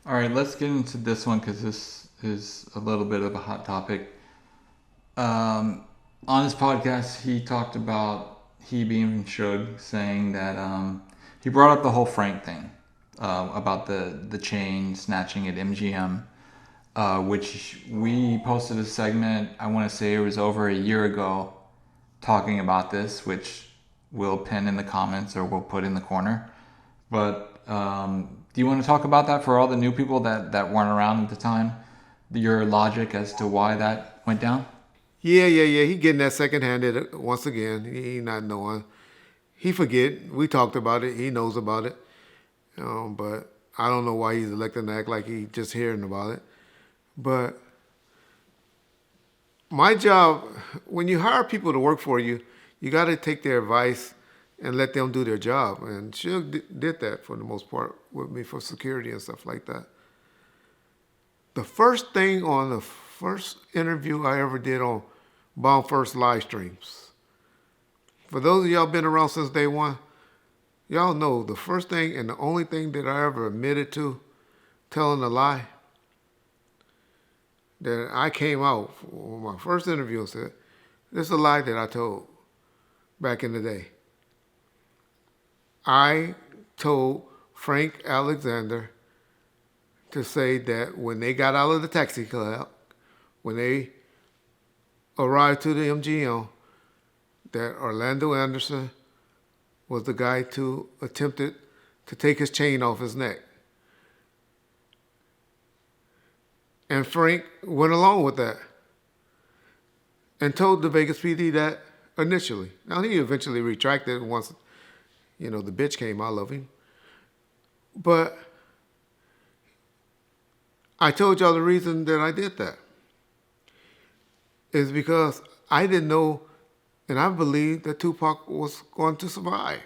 All right, let's get into this one because this is a little bit of a hot topic. On his podcast, he talked about he being Suge, saying that he brought up the whole Frank thing about the chain snatching at MGM, which we posted a segment. I want to say it was over a year ago, talking about this, which we'll pin in the comments or we'll put in the corner. But do you want to talk about that for all the new people that weren't around at the time? Your logic as to why that went down? Yeah. He getting that second handed once again. He not knowing. He forget. We talked about it. He knows about it. But I don't know why he's electing to act like he just hearing about it. But my job, when you hire people to work for you, you got to take their advice and let them do their job. And Suge did that for the most part with me for security and stuff like that. The first thing on the first interview I ever did on Bomb First live streams. For those of y'all been around since day one, y'all know the first thing and the only thing that I ever admitted to telling a lie that I came out for my first interview and said, this is a lie that I told back in the day. I told Frank Alexander to say that when they got out of the taxi cab, when they arrived to the MGM, that Orlando Anderson was the guy to attempted to take his chain off his neck. And Frank went along with that and told the Vegas PD that initially. Now he eventually retracted once, the bitch came out of him. But I told y'all the reason that I did that is because I didn't know and I believed that Tupac was going to survive.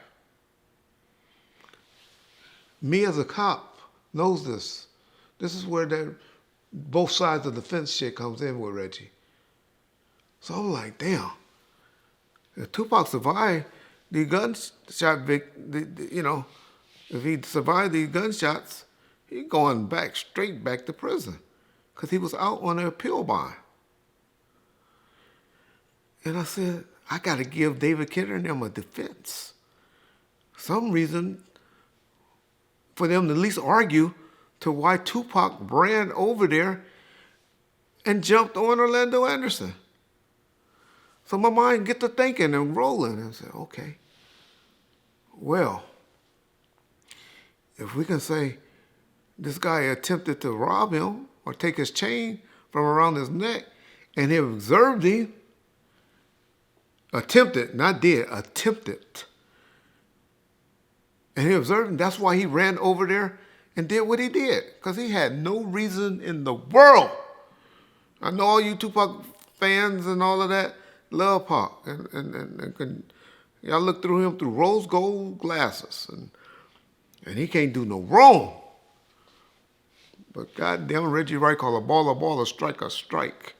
Me as a cop knows this. This is where that both sides of the fence shit comes in with Reggie. So I'm like, damn. If Tupac survived the gunshot, if he survived these gunshots, he going straight back to prison, because he was out on an appeal bond. And I said, I got to give David Kidder and them a defense. Some reason for them to at least argue to why Tupac ran over there and jumped on Orlando Anderson. So my mind get to thinking and rolling and said, okay, well, if we can say this guy attempted to rob him or take his chain from around his neck and he observed him, attempted, not did, attempted. And he observed him. That's why he ran over there and did what he did, because he had no reason in the world. I know all you Tupac fans and all of that love Pac. And y'all look through him through rose gold glasses. And he can't do no wrong. But goddamn, Reggie Wright called a ball, a strike a strike.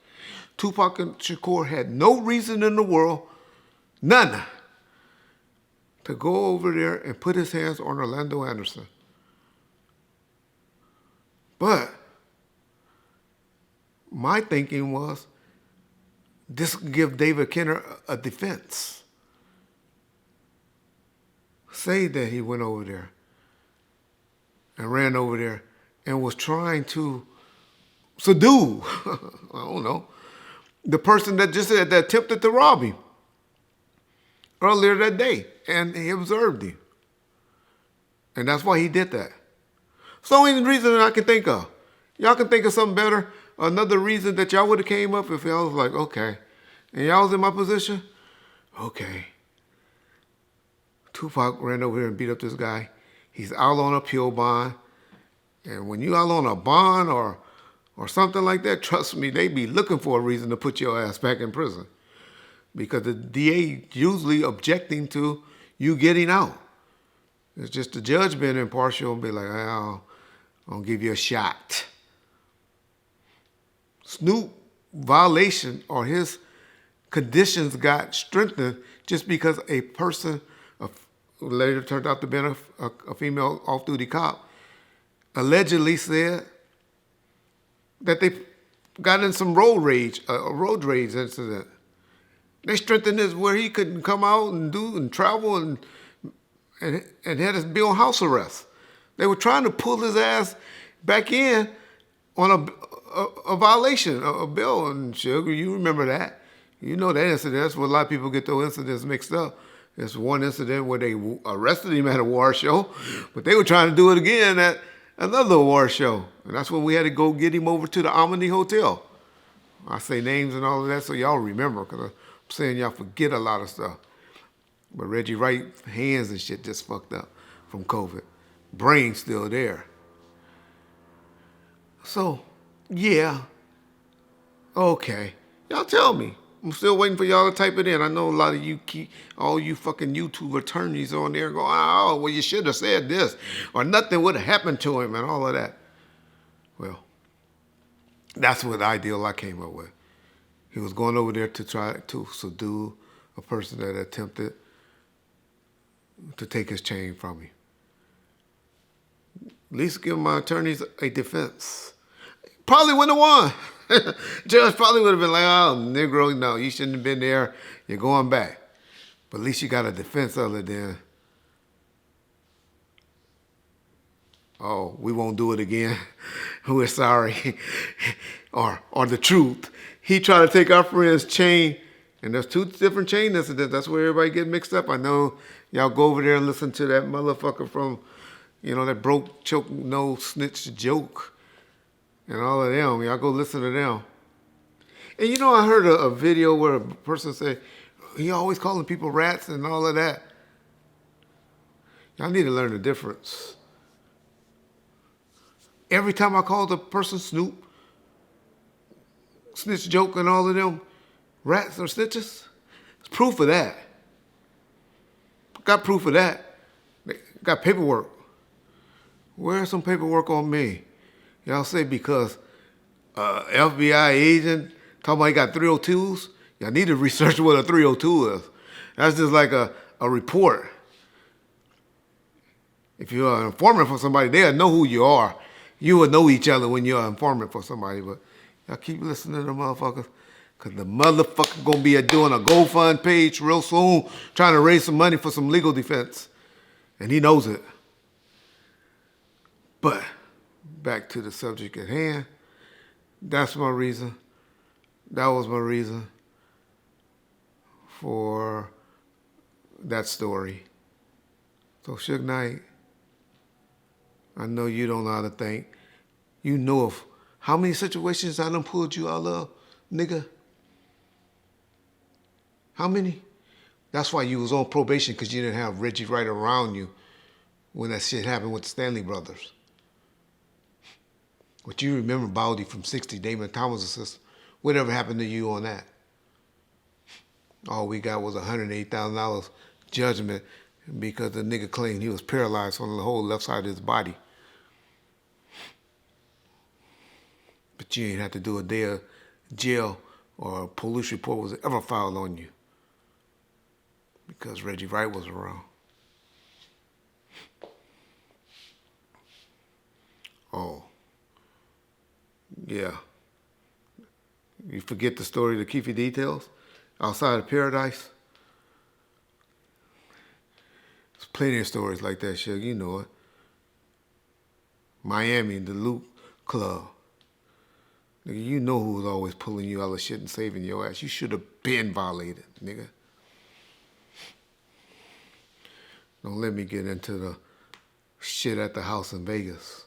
Tupac and Shakur had no reason in the world, none, to go over there and put his hands on Orlando Anderson. But my thinking was, this could give David Kenner a defense. Say that he went over there and ran over there and was trying to subdue, I don't know, the person that just that attempted to rob him earlier that day. And he observed him. And that's why he did that. It's the only reason that I can think of. Y'all can think of something better. Another reason that y'all would have came up if y'all was like, okay. And y'all was in my position? Okay. Tupac ran over here and beat up this guy. He's out on appeal bond. And when you out on a bond or something like that, trust me, they be looking for a reason to put your ass back in prison. Because the DA usually objecting to you getting out. It's just the judge being impartial and be like, I'll give you a shot. Snoop violation or his conditions got strengthened just because a person, later turned out to be a female off-duty cop, allegedly said that they got in some road rage, a road rage incident. They strengthened this where he couldn't come out and do and travel and had to be on house arrest. They were trying to pull his ass back in on a violation, a bill. And Sugar, you remember that. You know that incident. That's where a lot of people get those incidents mixed up. There's one incident where they arrested him at a war show, but they were trying to do it again at another war show. And that's when we had to go get him over to the Omni Hotel. I say names and all of that so y'all remember, because I'm saying y'all forget a lot of stuff. But Reggie Wright hands and shit just fucked up from COVID. Brain's still there. So, yeah. Okay. Y'all tell me. I'm still waiting for y'all to type it in. I know a lot of you all you fucking YouTube attorneys on there go, oh, well, you should have said this, or nothing would have happened to him and all of that. Well, that's what ideal I came up with. He was going over there to try to subdue a person that attempted to take his chain from him. At least give my attorneys a defense. Probably wouldn't have won. Judge probably would have been like, oh, Negro, no, you shouldn't have been there. You're going back. But at least you got a defense other than, oh, we won't do it again. We're sorry. or the truth. He tried to take our friend's chain, and there's two different chain incidents. That's where everybody get mixed up. I know y'all go over there and listen to that motherfucker from, that broke, choke, no snitch joke and all of them. Y'all go listen to them. And I heard a video where a person said, he always calling people rats and all of that. Y'all need to learn the difference. Every time I called a person Snoop, snitch joke and all of them, rats or snitches, there's proof of that. Got proof of that. Got paperwork. Where's some paperwork on me? Y'all say because FBI agent talking about he got 302s? Y'all need to research what a 302 is. That's just like a report. If you're an informant for somebody, they'll know who you are. You will know each other when you're an informant for somebody, but y'all keep listening to the motherfuckers, because the motherfucker going to be doing a GoFund page real soon, trying to raise some money for some legal defense. And he knows it. But back to the subject at hand, that's my reason. That was my reason for that story. So Suge Knight, I know you don't know how to think. You know of how many situations I done pulled you out of, nigga? How many? That's why you was on probation, because you didn't have Reggie Wright around you when that shit happened with the Stanley Brothers. But you remember Baldy from 60, Damon Thomas' sister. Whatever happened to you on that? All we got was $108,000 judgment because the nigga claimed he was paralyzed on the whole left side of his body. But you ain't had to do a day of jail or a police report was ever filed on you because Reggie Wright was around. Oh, yeah. You forget the story, the Keefe details? Outside of Paradise? There's plenty of stories like that, Suge. You know it. Miami, the Loop Club. Nigga, you know who was always pulling you out of shit and saving your ass. You should have been violated, nigga. Don't let me get into the shit at the house in Vegas.